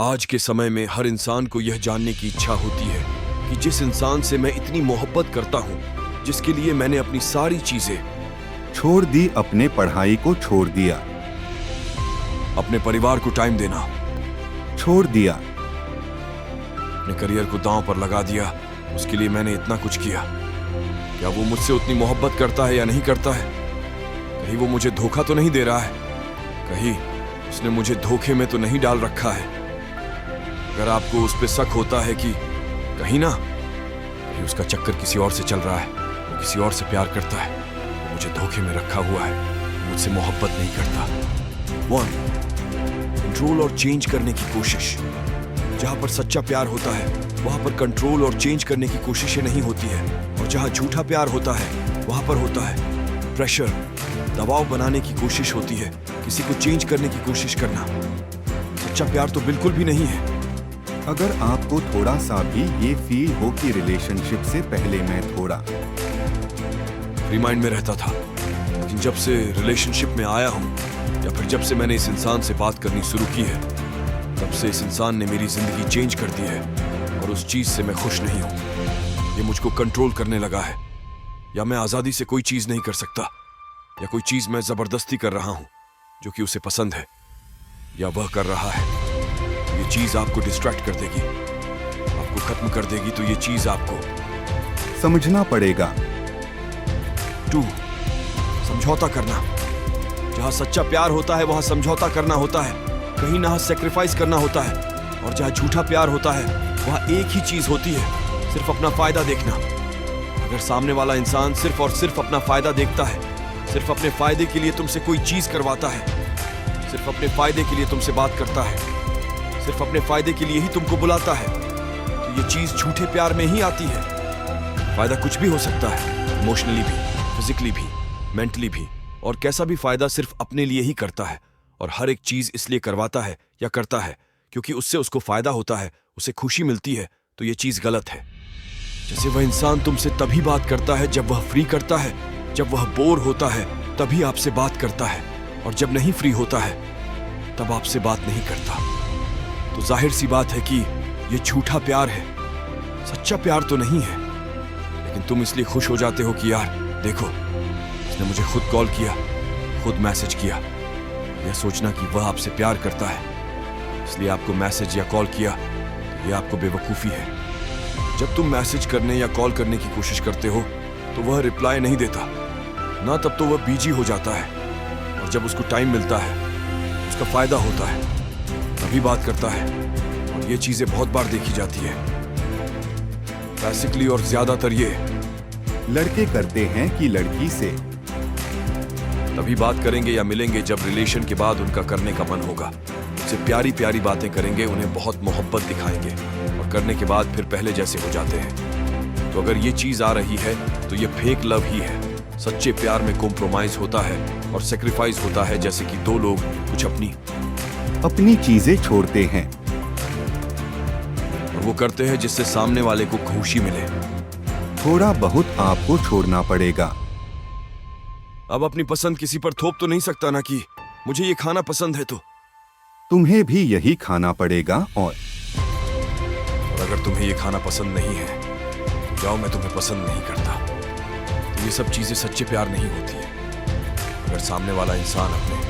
आज के समय में हर इंसान को यह जानने की इच्छा होती है कि जिस इंसान से मैं इतनी मोहब्बत करता हूँ, जिसके लिए मैंने अपनी सारी चीजें छोड़ दी, अपने पढ़ाई को छोड़ दिया, अपने परिवार को टाइम देना, छोड़ दिया, अपने करियर को दांव पर लगा दिया, उसके लिए मैंने इतना कुछ किया। क्या वो मुझसे उतनी मोहब्बत करता है या नहीं करता है? कहीं वो मुझे धोखा तो नहीं दे रहा है? कहीं उसने मुझे धोखे में तो नहीं डाल रखा है? अगर आपको उस पर शक होता है कि कहीं उसका चक्कर किसी और से चल रहा है, वो किसी और से प्यार करता है, वो मुझे धोखे में रखा हुआ है, मुझसे मोहब्बत नहीं करता। 1. कंट्रोल और चेंज करने की कोशिश। जहां पर सच्चा प्यार होता है वहां पर कंट्रोल और चेंज करने की कोशिशें नहीं होती है, और जहां झूठा प्यार होता है वहां पर होता है प्रेशर, दबाव बनाने की कोशिश होती है, किसी को चेंज करने की कोशिश करना। सच्चा प्यार तो बिल्कुल भी नहीं है। अगर आपको थोड़ा सा भी ये फील हो कि रिलेशनशिप से पहले मैं थोड़ा फ्री माइंड में रहता था, लेकिन जब से रिलेशनशिप में आया हूं या फिर जब से मैंने इस इंसान से बात करनी शुरू की है, तब से इस इंसान ने मेरी जिंदगी चेंज कर दी है, और उस चीज से मैं खुश नहीं हूं। ये मुझको कंट्रोल करने लगा है, या मैं आजादी से कोई चीज नहीं कर सकता, या कोई चीज मैं जबरदस्ती कर रहा हूं जो कि उसे पसंद है, या वह कर रहा है। ये चीज आपको डिस्ट्रैक्ट कर देगी, आपको खत्म कर देगी, तो ये चीज आपको समझना पड़ेगा। 2. समझौता करना। जहां सच्चा प्यार होता है वहां समझौता करना होता है, कहीं ना सेक्रीफाइस करना होता है, और जहां झूठा प्यार होता है वहां एक ही चीज होती है, सिर्फ अपना फायदा देखना। अगर सामने वाला इंसान सिर्फ और सिर्फ अपना फायदा देखता है, सिर्फ अपने फायदे के लिए तुमसे कोई चीज करवाता है, सिर्फ अपने फायदे के लिए तुमसे बात करता है, सिर्फ अपने फायदे के लिए ही तुमको बुलाता है, तो ये चीज झूठे प्यार में ही आती है। फायदा कुछ भी हो सकता है, इमोशनली भी, फिजिकली भी, मेंटली भी, और कैसा भी फायदा सिर्फ अपने लिए ही करता है, और हर एक चीज इसलिए करवाता है या करता है क्योंकि उससे उसको फायदा होता है, उसे खुशी मिलती है, तो ये चीज गलत है। जैसे वह इंसान तुमसे तभी बात करता है जब वह फ्री करता है, जब वह बोर होता है तभी आपसे बात करता है, और जब नहीं फ्री होता है तब आपसे बात नहीं करता। तो जाहिर सी बात है कि ये झूठा प्यार है, सच्चा प्यार तो नहीं है। लेकिन तुम इसलिए खुश हो जाते हो कि यार देखो, उसने मुझे खुद कॉल किया, खुद मैसेज किया। यह सोचना कि वह आपसे प्यार करता है इसलिए आपको मैसेज या कॉल किया, तो यह आपको बेवकूफ़ी है। जब तुम मैसेज करने या कॉल करने की कोशिश करते हो तो वह रिप्लाई नहीं देता ना, तब तो वह बिजी हो जाता है, और जब उसको टाइम मिलता है, उसका फायदा होता है, तभी बात करता है। और ये चीजें बहुत बार देखी जाती है। बेसिकली और ज्यादातर ये लड़के करते हैं कि लड़की से तभी बात करेंगे या मिलेंगे जब रिलेशन के बाद उनका करने का मन होगा, उससे प्यारी प्यारी बातें करेंगे, उन्हें बहुत मोहब्बत दिखाएंगे, और करने के बाद फिर पहले जैसे हो जाते हैं। तो अगर ये चीज आ रही है तो ये फेक लव ही है। सच्चे प्यार में कॉम्प्रोमाइज होता है और सेक्रीफाइस होता है, जैसे कि दो लोग कुछ अपनी चीजें छोड़ते हैं, और वो करते हैं जिससे सामने वाले को खुशी मिले। थोड़ा बहुत आपको छोड़ना पड़ेगा। अब अपनी पसंद किसी पर थोप तो नहीं सकता ना कि मुझे ये खाना पसंद है, तो तुम्हें भी यही खाना पड़ेगा। और अगर तुम्हें ये खाना पसंद नहीं है, जाओ, मैं तुम्हें पसंद नहीं करता। तो ये सब चीजें सच्चे प्यार नहीं होती है। अगर सामने वाला इंसान अपने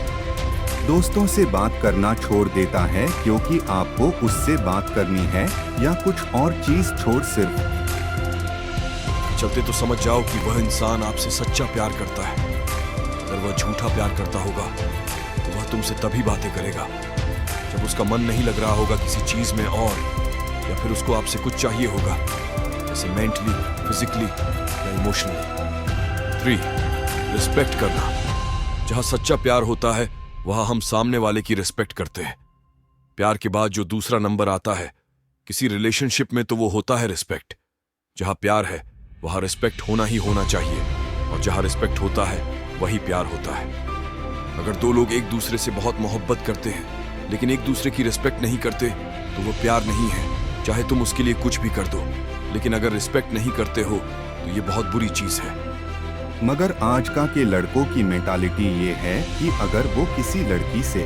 दोस्तों से बात करना छोड़ देता है क्योंकि आपको उससे बात करनी है, या कुछ और चीज छोड़ सिर्फ चलते, तो समझ जाओ कि वह इंसान आपसे सच्चा प्यार करता है। अगर वह झूठा प्यार करता होगा तो वह तुमसे तभी बातें करेगा जब उसका मन नहीं लग रहा होगा किसी चीज में, और या फिर उसको आपसे कुछ चाहिए होगा, जैसे मेंटली, फिजिकली या इमोशनली। 3. रिस्पेक्ट करना। जहां सच्चा प्यार होता है वहां हम सामने वाले की रिस्पेक्ट करते हैं। प्यार के बाद जो दूसरा नंबर आता है किसी रिलेशनशिप में, तो वो होता है रिस्पेक्ट। जहां प्यार है वहां रिस्पेक्ट होना ही होना चाहिए, और जहां रिस्पेक्ट होता है वही प्यार होता है। अगर दो लोग एक दूसरे से बहुत मोहब्बत करते हैं लेकिन एक दूसरे की रिस्पेक्ट नहीं करते, तो वो प्यार नहीं है। चाहे तुम उसके लिए कुछ भी कर दो, लेकिन अगर रिस्पेक्ट नहीं करते हो तो ये बहुत बुरी चीज है। मगर आज का के लड़कों की मेंटालिटी ये है कि अगर वो किसी लड़की से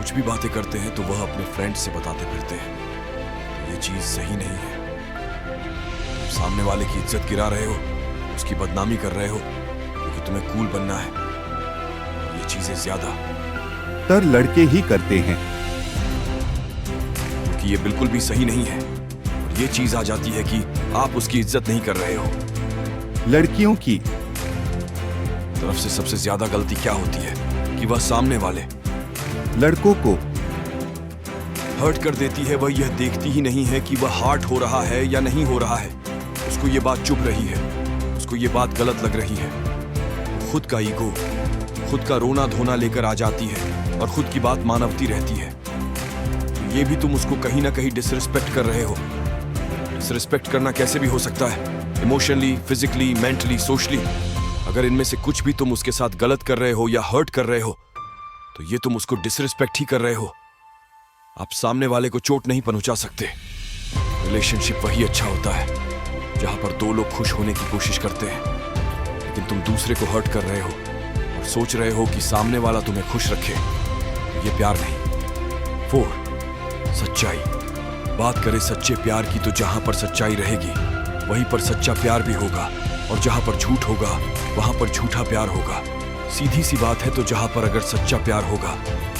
कुछ भी बातें करते हैं तो वह अपने फ्रेंड से बताते फिरते हैं। ये चीज सही नहीं है। तुम सामने वाले की इज्जत गिरा रहे हो, उसकी बदनामी कर रहे हो क्योंकि तुम्हें कूल बनना है। ये चीजें ज्यादा तर लड़के ही करते हैं। क्योंकि ये बिल्कुल भी सही नहीं है। और ये चीज आ जाती है कि आप उसकी इज्जत नहीं कर रहे हो। लड़कियों की तरफ से सबसे ज्यादा गलती क्या होती है कि वह सामने वाले लड़कों को हर्ट कर देती है। वह यह देखती ही नहीं है कि वह हार्ट हो रहा है या नहीं हो रहा है। उसको ये बात चुभ रही है, उसको ये बात गलत लग रही है। वो खुद का ईगो, खुद का रोना धोना लेकर आ जाती है और खुद की बात मानवती रहती है। तो ये भी तुम उसको कहीं ना कहीं डिसरिस्पेक्ट कर रहे हो। डिसरिस्पेक्ट करना कैसे भी हो सकता है, इमोशनली, फिजिकली, मेंटली, सोशली। अगर इनमें से कुछ भी तुम उसके साथ गलत कर रहे हो या हर्ट कर रहे हो तो ये तुम उसको डिसरिस्पेक्ट ही कर रहे हो। आप सामने वाले को चोट नहीं पहुंचा सकते। रिलेशनशिप वही अच्छा होता है जहां पर दो लोग खुश होने की कोशिश करते हैं, लेकिन तुम दूसरे को हर्ट कर रहे हो और सोच रहे हो कि सामने वाला तुम्हें खुश रखे। ये प्यार नहीं। 4 सच्चाई। बात करें सच्चे प्यार की तो जहां पर सच्चाई रहेगी वहीं पर सच्चा प्यार भी होगा, और जहां पर झूठ होगा वहां पर झूठा प्यार होगा। सीधी सी बात है। तो जहां पर अगर सच्चा प्यार होगा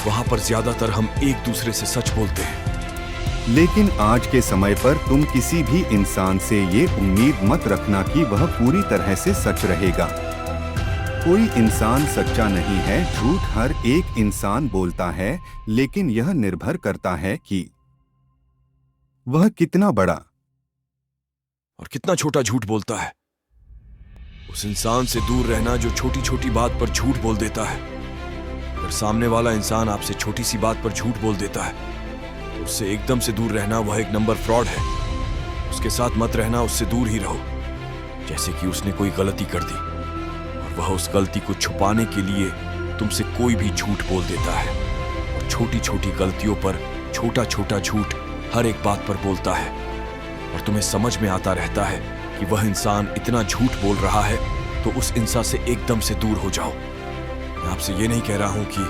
वहां पर ज्यादातर हम एक दूसरे से सच बोलते हैं। लेकिन आज के समय पर तुम किसी भी इंसान से ये उम्मीद मत रखना कि वह पूरी तरह से सच रहेगा। कोई इंसान सच्चा नहीं है। झूठ हर एक इंसान बोलता है, लेकिन यह निर्भर करता है कि वह कितना बड़ा और कितना छोटा झूठ बोलता है। उस इंसान से दूर रहना जो छोटी छोटी बात पर झूठ बोल देता है। अगर सामने वाला इंसान आपसे छोटी सी बात पर झूठ बोल देता है तो उससे एकदम से दूर रहना वह एक नंबर फ्रॉड है। उसके साथ मत रहना, उससे दूर ही रहो। जैसे कि उसने कोई गलती कर दी और वह उस गलती को छुपाने के लिए तुमसे कोई भी झूठ बोल देता है, और छोटी छोटी गलतियों पर छोटा छोटा झूठ हर एक बात पर बोलता है, और तुम्हें समझ में आता रहता है कि वह इंसान इतना झूठ बोल रहा है, तो उस इंसान से एकदम से दूर हो जाओ। मैं आपसे ये नहीं कह रहा हूं कि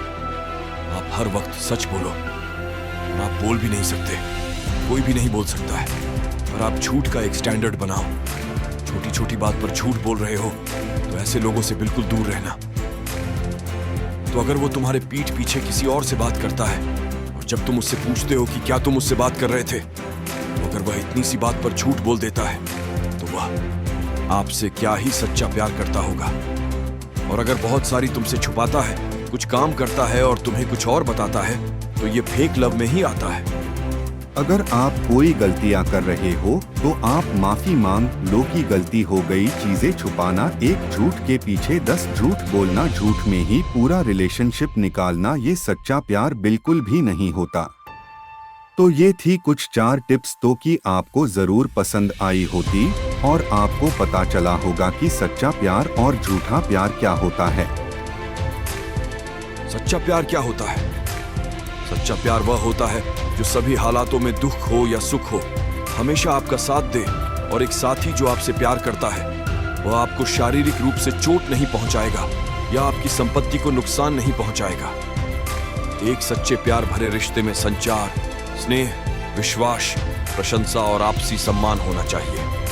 आप हर वक्त सच बोलो, और आप बोल भी नहीं सकते, कोई भी नहीं बोल सकता है, पर आप झूठ का एक स्टैंडर्ड बनाओ। छोटी छोटी बात पर झूठ बोल रहे हो तो ऐसे लोगों से बिल्कुल दूर रहना। तो अगर वो तुम्हारे पीठ पीछे किसी और से बात करता है और जब तुम उससे पूछते हो कि क्या तुम उससे बात कर रहे थे, तो अगर वह इतनी सी बात पर झूठ बोल देता है तो वह आपसे क्या ही सच्चा प्यार करता होगा। और अगर बहुत सारी तुमसे छुपाता है, कुछ काम करता है और तुम्हें कुछ और बताता है, तो ये फेक लव में ही आता है। अगर आप कोई गलतियां कर रहे हो तो आप माफी मांग लो कि गलती हो गई। चीजें छुपाना, एक झूठ के पीछे 10 झूठ बोलना, झूठ में ही पूरा रिलेशनशिप निकालना, ये सच्चा प्यार बिल्कुल भी नहीं होता। तो ये थी कुछ 4 टिप्स तो कि आपको जरूर पसंद आई होती और आपको पता चला होगा कि सच्चा प्यार और झूठा प्यार क्या होता है। सच्चा प्यार क्या होता है? सच्चा प्यार वह होता है जो सभी हालातों में दुख हो या सुख हो हमेशा आपका साथ दे, और एक साथी जो आपसे प्यार करता है वह आपको शारीरिक रूप से चोट नहीं पहुंचाएगा या आपकी संपत्ति को नुकसान नहीं पहुंचाएगा। एक सच्चे प्यार भरे रिश्ते में संचार, स्नेह, विश्वास, प्रशंसा और आपसी सम्मान होना चाहिए।